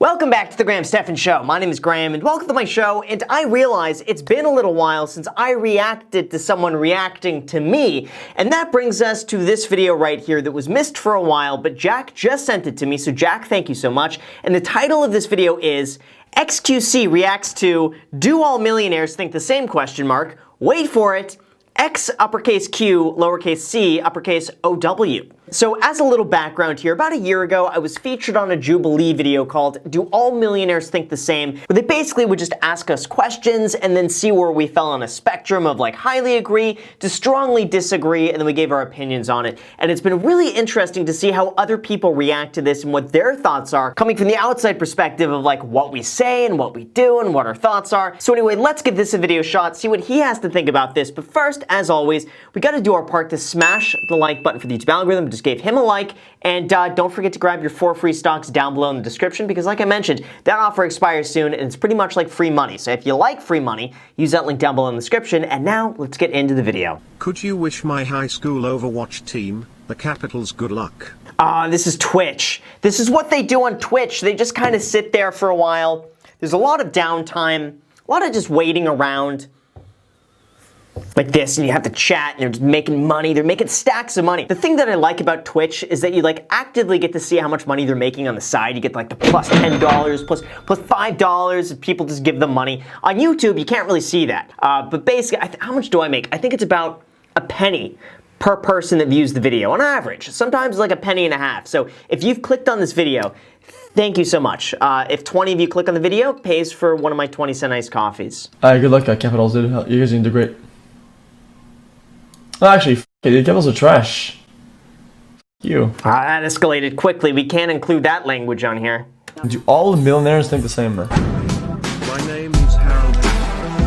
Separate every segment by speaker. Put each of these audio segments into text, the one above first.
Speaker 1: Welcome back to the Stephan Show. My name is Graham and welcome to my show, and I realize it's been a little while since I reacted to someone reacting to me, and that brings us to this video right here that was missed for a while, but Jack just sent it to me, so Jack, thank you so much. And the title of this video is xQc reacts to Do All Millionaires Think the Same? Wait for it. X uppercase Q lowercase c uppercase OW. So as a little background here, about a year ago I was featured on a Jubilee video called Do All Millionaires Think the Same? Where they basically would just ask us questions and then see where we fell on a spectrum of like highly agree to strongly disagree, and then we gave our opinions on it. And it's been really interesting to see how other people react to this and what their thoughts are, coming from the outside perspective of like what we say and what we do and what our thoughts are. So anyway, let's give this a video shot, see what he has to think about this. But first, as always, we gotta do our part to smash the like button for the YouTube algorithm. Just gave him a like, and don't forget to grab your 4 free stocks down below in the description, because like I mentioned, that offer expires soon and it's pretty much like free money. So if you like free money, use that link down below in the description. And now let's get into the video.
Speaker 2: Could you wish my high school Overwatch team, the Capitals, good luck?
Speaker 1: This is Twitch. This is what they do on Twitch. They just kind of sit there for a while. There's a lot of downtime, a lot of just waiting around like this, and you have to chat, and they're just making money. They're making stacks of money. The thing that I like about Twitch is that you like actively get to see how much money they're making on the side. You get like the plus $10, plus $5, and people just give them money. On YouTube, you can't really see that. But basically, how much do I make? I think it's about a penny per person that views the video on average. Sometimes like a penny and a half. So if you've clicked on this video, thank you so much. If 20 of you click on the video, it pays for one of my 20-cent iced coffees.
Speaker 3: Good luck, Capitals, dude. You guys are gonna do great. Oh, actually, the Capitals are trash. You.
Speaker 1: That escalated quickly. We can't include that language on here.
Speaker 3: Do all the millionaires think the same, man?
Speaker 2: My name is Harold.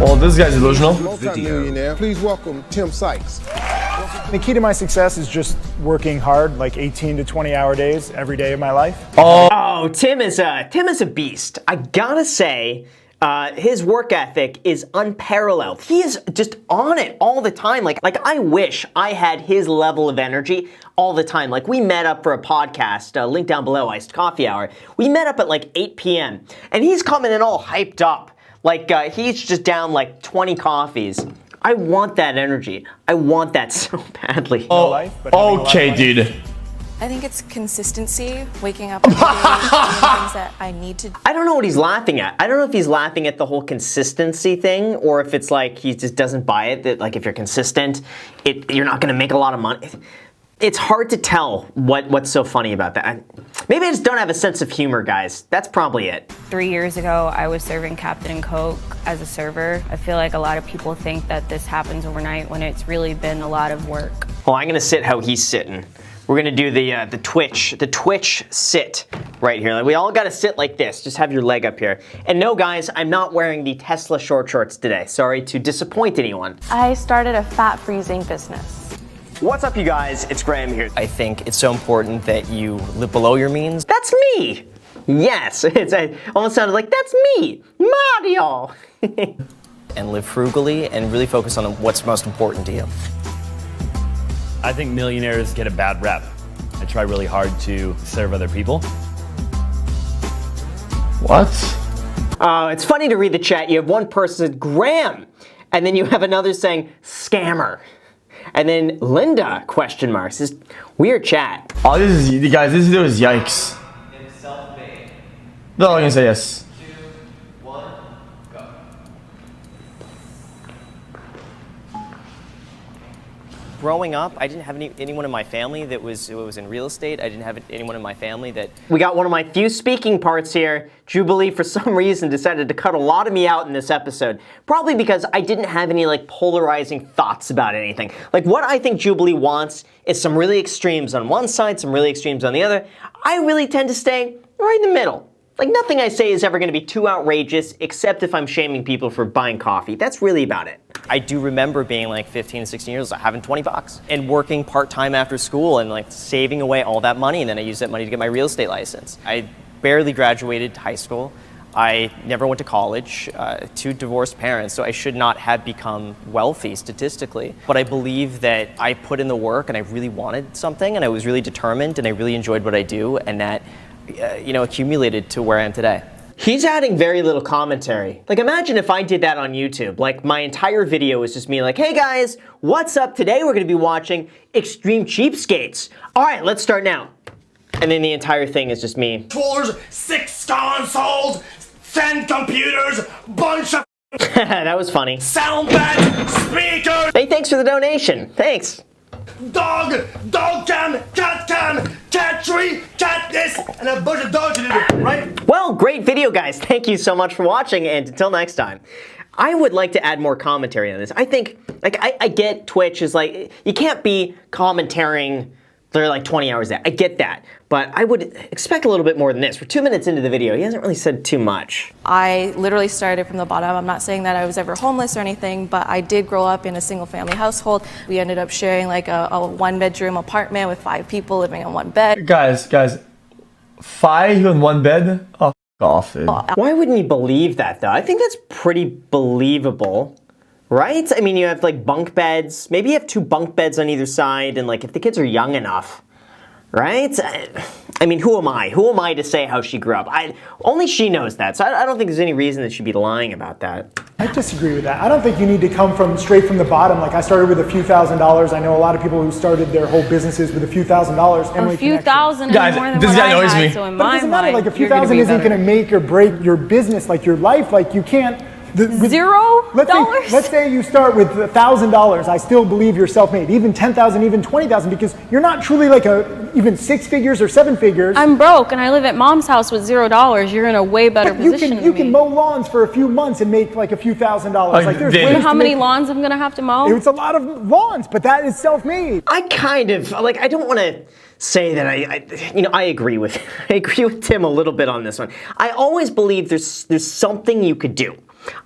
Speaker 3: Well, this guy's delusional.
Speaker 4: Multi-millionaire. Please welcome Tim Sykes.
Speaker 5: The key to my success is just working hard, like 18 to 20-hour days every day of my life.
Speaker 1: Oh, Tim is a beast. I gotta say, his work ethic is unparalleled. He is just on it all the time. Like I wish I had his level of energy all the time. Like we met up for a podcast, link down below, Iced Coffee Hour. We met up at like 8 p.m. and he's coming in all hyped up. Like he's just down like 20 coffees. I want that energy. I want that so badly.
Speaker 3: Oh, okay, dude.
Speaker 6: I think it's consistency, waking up every day, doing things that I need to.
Speaker 1: I don't know what he's laughing at. I don't know if he's laughing at the whole consistency thing, or if it's like he just doesn't buy it, that like if you're consistent, you're not gonna make a lot of money. It's hard to tell what's so funny about that. Maybe I just don't have a sense of humor, guys. That's probably it.
Speaker 7: 3 years ago, I was serving Captain and Coke as a server. I feel like a lot of people think that this happens overnight when it's really been a lot of work.
Speaker 1: Well, I'm gonna sit how he's sitting. We're gonna do the Twitch sit right here. Like we all gotta sit like this. Just have your leg up here. And no, guys, I'm not wearing the Tesla short shorts today. Sorry to disappoint anyone.
Speaker 8: I started a fat freezing business.
Speaker 1: What's up, you guys? It's Graham here. I think it's so important that you live below your means. That's me. Yes, it almost sounded like that's me, Mario. And live frugally and really focus on what's most important to you.
Speaker 9: I think millionaires get a bad rep. I try really hard to serve other people.
Speaker 3: What?
Speaker 1: It's funny to read the chat. You have one person said Graham, and then you have another saying scammer. And then Linda, question marks. This weird chat.
Speaker 3: Oh, this is, you guys, this video is yikes. No, I'm gonna say yes.
Speaker 1: Growing up, I didn't have anyone in my family that was in real estate. I didn't have anyone in my family that... We got one of my few speaking parts here. Jubilee, for some reason, decided to cut a lot of me out in this episode. Probably because I didn't have any like polarizing thoughts about anything. Like what I think Jubilee wants is some really extremes on one side, some really extremes on the other. I really tend to stay right in the middle. Like nothing I say is ever going to be too outrageous, except if I'm shaming people for buying coffee. That's really about it. I do remember being like 15, 16 years old, having 20 bucks and working part-time after school and like saving away all that money, and then I used that money to get my real estate license. I barely graduated high school. I never went to college, 2 divorced parents, so I should not have become wealthy statistically. But I believe that I put in the work and I really wanted something and I was really determined and I really enjoyed what I do, and that accumulated to where I am today. He's adding very little commentary. Like, imagine if I did that on YouTube. Like, my entire video is just me like, hey guys, what's up? Today we're gonna be watching Extreme Cheapskates. All right, let's start now. And then the entire thing is just me.
Speaker 9: 6 consoles, 10 computers, bunch of
Speaker 1: That was funny.
Speaker 9: sound beds, speakers,
Speaker 1: Hey, thanks for the donation. Thanks.
Speaker 9: dog cam, cat tree, cat this, and a bunch of dogs in it, right?
Speaker 1: Well, great video, guys. Thank you so much for watching, and until next time. I would like to add more commentary on this. I think, like, I get Twitch is like, you can't be commentating for like 20 hours there. I get that, but I would expect a little bit more than this. We're 2 minutes into the video. He hasn't really said too much.
Speaker 6: I literally started from the bottom. I'm not saying that I was ever homeless or anything, but I did grow up in a single family household. We ended up sharing like a 1-bedroom apartment with 5 people living in 1 bed.
Speaker 3: Guys, 5 in 1 bed? Oh, f off, dude.
Speaker 1: Why wouldn't you believe that, though? I think that's pretty believable, right? I mean, you have like bunk beds. Maybe you have 2 bunk beds on either side, and like if the kids are young enough, right? I mean, who am I? Who am I to say how she grew up? Only she knows that, so I don't think there's any reason that she'd be lying about that.
Speaker 5: I disagree with that. I don't think you need to come straight from the bottom. Like, I started with a few $1,000s. I know a lot of people who started their whole businesses with a few $1,000s.
Speaker 7: A few thousand is
Speaker 3: Guys,
Speaker 7: more than
Speaker 3: this
Speaker 7: what
Speaker 3: guy
Speaker 7: I
Speaker 3: annoys
Speaker 7: had,
Speaker 3: me.
Speaker 7: so in
Speaker 5: But it
Speaker 7: my
Speaker 5: doesn't matter.
Speaker 7: mind,
Speaker 5: Like, a few
Speaker 7: you're gonna
Speaker 5: thousand
Speaker 7: be
Speaker 5: isn't
Speaker 7: better.
Speaker 5: going to make or break your business, like your life. Like, you can't.
Speaker 7: $0?
Speaker 5: Let's say you start with $1,000. I still believe you're self-made. Even 10,000, even 20,000, because you're not truly like even 6 figures or 7 figures.
Speaker 7: I'm broke and I live at mom's house with $0. You're in a way better
Speaker 5: But you
Speaker 7: position
Speaker 5: can
Speaker 7: than me.
Speaker 5: mow lawns for a few months and make like a few $1,000s. Like, there's
Speaker 3: David.
Speaker 5: ways
Speaker 7: How
Speaker 5: to
Speaker 7: many
Speaker 5: make-
Speaker 7: lawns I'm gonna have to mow?
Speaker 5: It's a lot of lawns, but that is self-made.
Speaker 1: I kind of like. I don't want to say that I agree with Tim a little bit on this one. I always believe there's something you could do.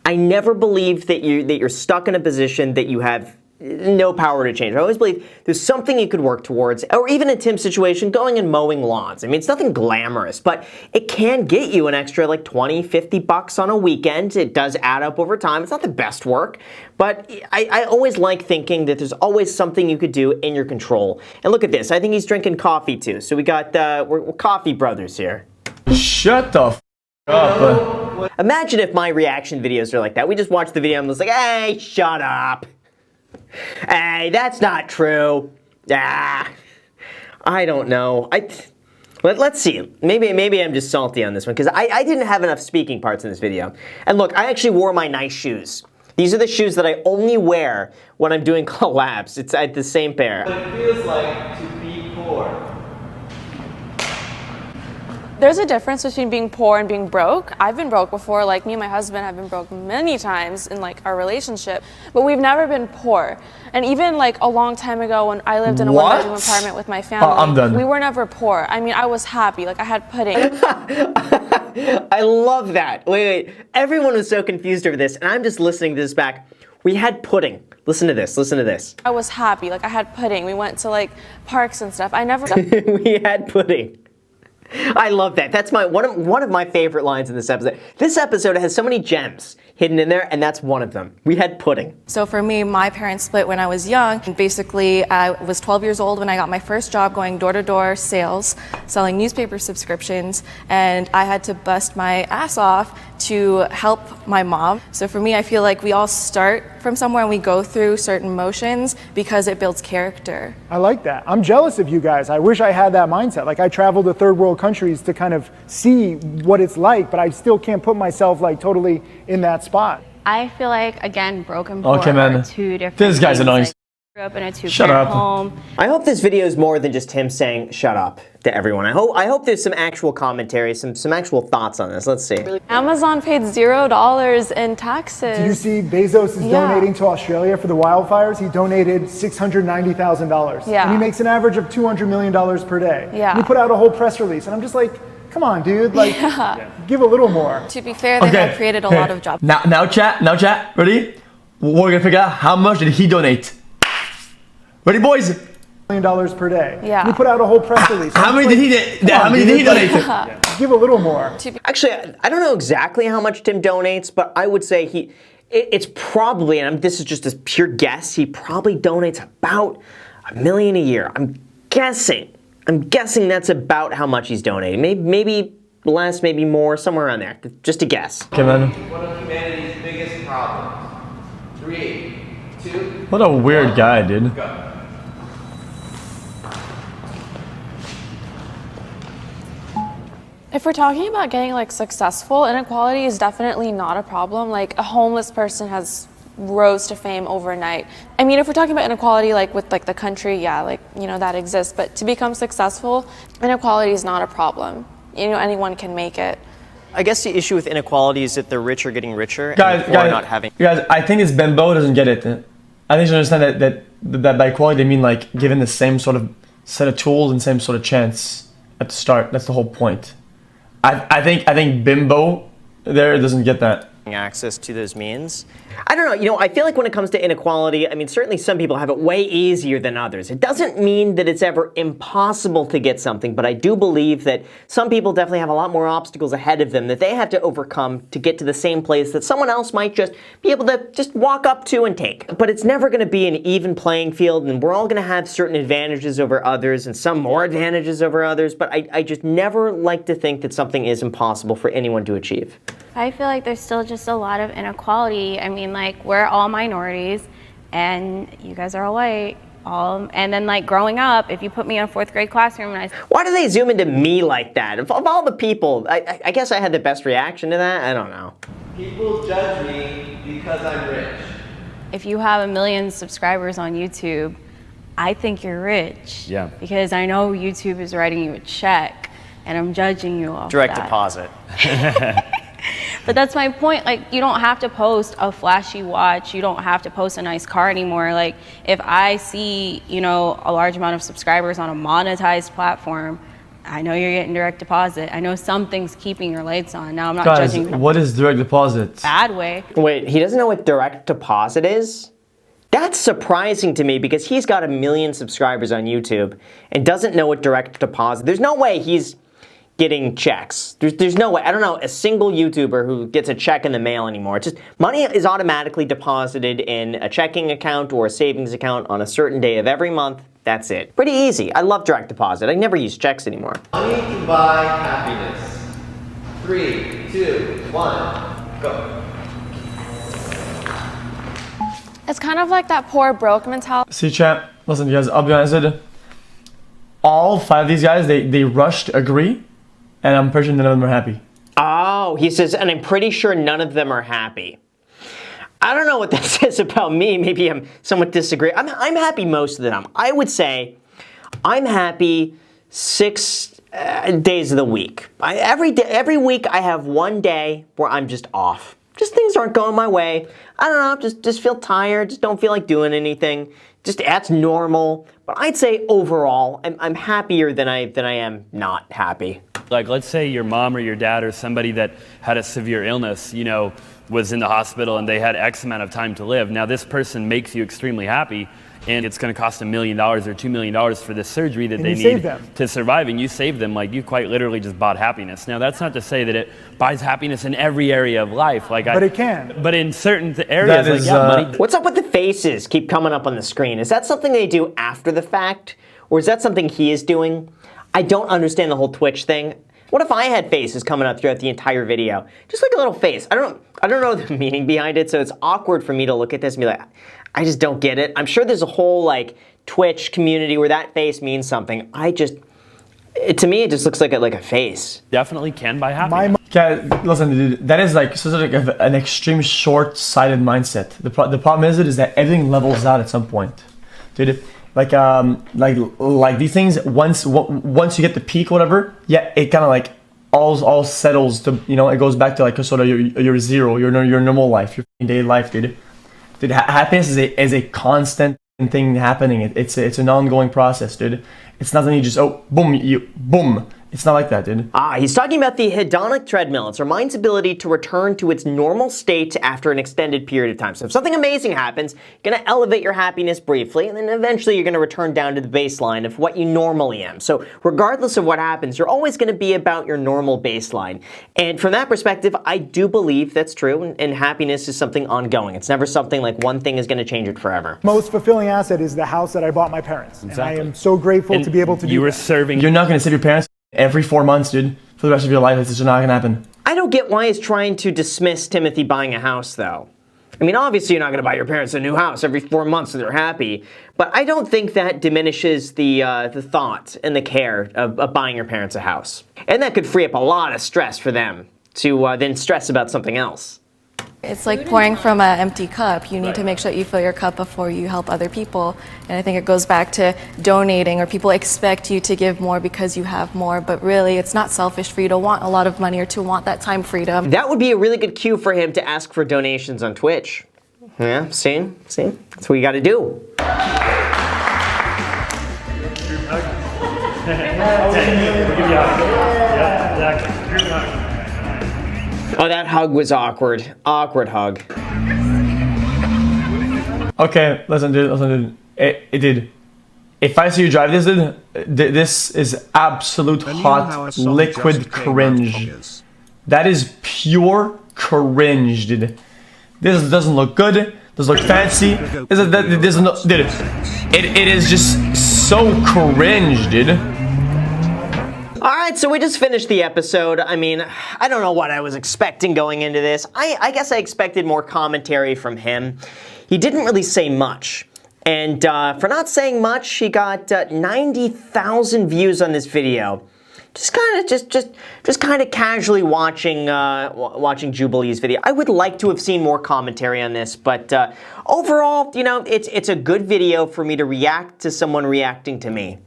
Speaker 1: I never believe that you're stuck in a position that you have no power to change. I always believe there's something you could work towards, or even in Tim's situation, going and mowing lawns. I mean, it's nothing glamorous, but it can get you an extra like 20, 50 bucks on a weekend. It does add up over time. It's not the best work, but I always like thinking that there's always something you could do in your control. And look at this. I think he's drinking coffee too. So we got, we're coffee brothers here.
Speaker 3: Shut the f up.
Speaker 1: Imagine if my reaction videos are like that. We just watch the video and was like, hey, shut up. Hey, that's not true. I don't know. Let's see. Maybe I'm just salty on this one because I didn't have enough speaking parts in this video. And look, I actually wore my nice shoes. These are the shoes that I only wear when I'm doing collabs. It's the same pair.
Speaker 10: What it feels like to be poor.
Speaker 8: There's a difference between being poor and being broke. I've been broke before, like me and my husband have been broke many times in like our relationship, but we've never been poor. And even like a long time ago when I lived in a
Speaker 3: What?
Speaker 8: 1-bedroom apartment with my family,
Speaker 3: I'm done.
Speaker 8: we were never poor. I mean, I was happy, like I had pudding.
Speaker 1: I love that. Wait. Everyone was so confused over this, and I'm just listening to this back. We had pudding. Listen to this. Listen to this.
Speaker 8: I was happy, like I had pudding. We went to like parks and stuff. I never.
Speaker 1: We had pudding. I love that. That's one of my favorite lines in this episode. This episode has so many gems hidden in there, and that's one of them. We had pudding.
Speaker 6: So for me, my parents split when I was young. And basically, I was 12 years old when I got my first job going door-to-door sales, selling newspaper subscriptions, and I had to bust my ass off to help my mom. So for me, I feel like we all start from somewhere and we go through certain motions because it builds character.
Speaker 5: I like that. I'm jealous of you guys. I wish I had that mindset. Like, I travel to third world countries to kind of see what it's like, but I still can't put myself like totally in that spot.
Speaker 7: I feel like, again, broken poor
Speaker 3: Okay, man.
Speaker 7: are 2 different
Speaker 3: This guy's
Speaker 7: things.
Speaker 3: annoying.
Speaker 7: Like, I grew up in a 2-parent
Speaker 3: Shut up.
Speaker 7: home.
Speaker 1: I hope this video is more than just him saying "shut up" to everyone. I hope there's some actual commentary, some actual thoughts on this. Let's see.
Speaker 8: Amazon paid $0 in taxes.
Speaker 5: Did you see Bezos is
Speaker 8: Yeah.
Speaker 5: donating to Australia for the wildfires? He donated $690,000.
Speaker 8: Yeah.
Speaker 5: And he makes an average of $200 million per day.
Speaker 8: Yeah.
Speaker 5: And he put out a whole press release, and I'm just like, come on, dude, like, give a little more.
Speaker 6: To be fair, they have created a lot of jobs.
Speaker 3: Now chat, ready? We're gonna figure out how much did he donate. Ready, boys?
Speaker 5: $1 million per day.
Speaker 8: Yeah.
Speaker 5: And he put out a whole press release.
Speaker 3: How many did he?
Speaker 5: Come on,
Speaker 3: How many did he
Speaker 5: dude,
Speaker 3: donate?
Speaker 5: like, give a little more.
Speaker 1: Actually, I don't know exactly how much Tim donates, but I would say it's probably, and this is just a pure guess, he probably donates about $1 million a year. I'm guessing. I'm guessing that's about how much he's donating. Maybe less, maybe more, somewhere around there. Just a guess.
Speaker 3: Okay, man.
Speaker 10: One of humanity's biggest problems. 3, 2.
Speaker 3: What a weird guy, dude.
Speaker 10: Go.
Speaker 8: If we're talking about getting like successful, inequality is definitely not a problem. Like a homeless person has rose to fame overnight. I mean, if we're talking about inequality like with like the country, yeah, like, you know, that exists. But to become successful, inequality is not a problem. You know, anyone can make it.
Speaker 1: I guess the issue with inequality is that the rich are getting richer
Speaker 3: Guys,
Speaker 1: and the poor are not having.
Speaker 3: Guys, I think this bimbo doesn't get it. I think you understand that by equality they mean like given the same sort of set of tools and same sort of chance at the start. That's the whole point. I think bimbo there doesn't get that.
Speaker 1: Access to those means. I don't know, you know, I feel like when it comes to inequality, I mean, certainly some people have it way easier than others. It doesn't mean that it's ever impossible to get something, but I do believe that some people definitely have a lot more obstacles ahead of them that they have to overcome to get to the same place that someone else might just be able to just walk up to and take. But it's never going to be an even playing field, and we're all going to have certain advantages over others and some more advantages over others, but I just never like to think that something is impossible for anyone to achieve.
Speaker 7: I feel like there's still just a lot of inequality. I mean, like, we're all minorities, and you guys are all white. And then, like, growing up, if you put me in a 4th grade classroom and
Speaker 1: Why do they zoom into me like that? Of all the people, I guess I had the best reaction to that. I don't know.
Speaker 10: People judge me because I'm rich.
Speaker 7: if you have 1 million subscribers on YouTube, I think you're rich.
Speaker 11: Yeah.
Speaker 7: Because I know YouTube is writing you a check, and I'm judging you off
Speaker 1: Direct
Speaker 7: that.
Speaker 1: deposit.
Speaker 7: But that's my point. Like, you don't have to post a flashy watch. You don't have to post a nice car anymore. Like, if I see, you know, a large amount of subscribers on a monetized platform, I know you're getting direct deposit. I know something's keeping your lights on. Now, I'm not
Speaker 3: Guys,
Speaker 7: judging.
Speaker 3: what is direct deposit?
Speaker 7: Bad way.
Speaker 1: Wait, he doesn't know what direct deposit is? That's surprising to me because he's got 1 million subscribers on YouTube and doesn't know what direct deposit. There's no way he's getting checks. There's no way. I don't know a single YouTuber who gets a check in the mail anymore. It's just money is automatically deposited in a checking account or a savings account on a certain day of every month. That's it. Pretty easy. I love direct deposit. I never use checks anymore.
Speaker 10: Money can buy happiness. 3, 2, 1, go.
Speaker 8: It's kind of like that poor broke mentality.
Speaker 3: See, chat, listen, you guys, I'll be honest with you. All 5 of these guys, they rushed to agree, and I'm pretty sure none of them are happy.
Speaker 1: Oh, he says, and I'm pretty sure none of them are happy. I don't know what that says about me. Maybe I'm somewhat disagree. I'm happy most of the time. I would say I'm happy 6 days of the week. Every week I have one day where I'm just off. Just things aren't going my way. I don't know, just feel tired, just don't feel like doing anything. Just that's normal. But I'd say overall, I'm happier than I am not happy.
Speaker 11: Like, let's say your mom or your dad or somebody that had a severe illness, you know, was in the hospital and they had X amount of time to live. Now this person makes you extremely happy, and it's going to cost $1 million or $2 million for this surgery that they need to survive, and you save them. Like, you quite literally just bought happiness. Now that's not to say that it buys happiness in every area of life. Like,
Speaker 5: but it can.
Speaker 11: But in certain areas,
Speaker 3: That is,
Speaker 11: like, yeah, money.
Speaker 1: What's up with the faces keep coming up on the screen? Is that something they do after the fact? Or is that something he is doing? I don't understand the whole Twitch thing. What if I had faces coming up throughout the entire video? Just like a little face. I don't know the meaning behind it, so it's awkward for me to look at this and be like, I just don't get it. I'm sure there's a whole like Twitch community where that face means something. To me, it just looks like a face.
Speaker 11: Definitely can buy happiness.
Speaker 3: Guys, listen, dude, that is like such an extreme short-sighted mindset. The problem is that everything levels out at some point, dude. Like these things, once you get the peak or whatever, yeah, it kind of like all settles to, you know, it goes back to like sort of your zero, your normal life, your daily life, dude. Dude, happiness is a constant thing happening. It's an ongoing process, dude. It's not something you just boom, It's not like that, dude.
Speaker 1: He's talking about the hedonic treadmill. It's our mind's ability to return to its normal state after an extended period of time. So if something amazing happens, you're going to elevate your happiness briefly, and then eventually you're going to return down to the baseline of what you normally am. So regardless of what happens, you're always going to be about your normal baseline. And from that perspective, I do believe that's true, and happiness is something ongoing. It's never something like one thing is going to change it forever.
Speaker 5: Most fulfilling asset is the house that I bought my parents.
Speaker 11: Exactly.
Speaker 5: And I am so grateful to be able to do
Speaker 11: You were
Speaker 5: that.
Speaker 11: serving.
Speaker 3: You're not going to save your parents every 4 months, dude, for the rest of your life. It's just not going to happen.
Speaker 1: I don't get why he's trying to dismiss Timothy buying a house, though. I mean, obviously you're not going to buy your parents a new house every 4 months so they're happy, but I don't think that diminishes the thought and the care of buying your parents a house. And that could free up a lot of stress for them to then stress about something else.
Speaker 6: It's like pouring from an empty cup. You need to make sure that you fill your cup before you help other people. And I think it goes back to donating, or people expect you to give more because you have more, but really it's not selfish for you to want a lot of money or to want that time freedom.
Speaker 1: That would be a really good cue for him to ask for donations on Twitch. Yeah, see? That's what you got to do. Oh, that hug was awkward. Awkward hug.
Speaker 3: Okay, listen, dude. Dude. If I see you drive this, dude, this is absolute hot liquid cringe. That is pure cringe, dude. This doesn't look good. Doesn't look fancy. Dude, it is just so cringe, dude.
Speaker 1: Alright, so we just finished the episode. I mean, I don't know what I was expecting going into this. I guess I expected more commentary from him. He didn't really say much. And for not saying much, he got 90,000 views on this video. Just kind of casually watching Jubilee's video. I would like to have seen more commentary on this, but overall, you know, it's a good video for me to react to someone reacting to me.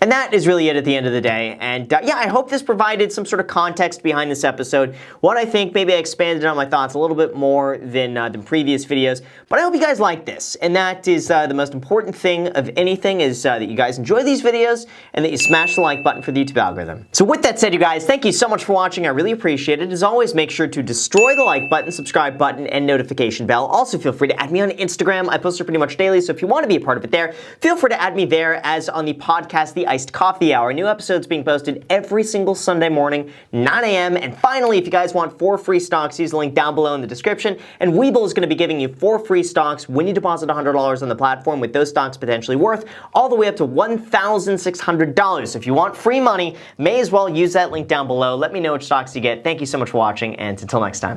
Speaker 1: And that is really it at the end of the day. And yeah, I hope this provided some sort of context behind this episode. What I think, maybe I expanded on my thoughts a little bit more than previous videos. But I hope you guys like this. And that is the most important thing of anything, is that you guys enjoy these videos and that you smash the like button for the YouTube algorithm. So with that said, you guys, thank you so much for watching. I really appreciate it. As always, make sure to destroy the like button, subscribe button, and notification bell. Also, feel free to add me on Instagram. I post it pretty much daily, so if you want to be a part of it there, feel free to add me there, as on the podcast, The Iced Coffee Hour. New episodes being posted every single Sunday morning, 9 a.m. And finally, if you guys want 4 free stocks, use the link down below in the description. And Webull is going to be giving you 4 free stocks when you deposit $100 on the platform, with those stocks potentially worth all the way up to $1,600. So if you want free money, may as well use that link down below. Let me know which stocks you get. Thank you so much for watching, and until next time.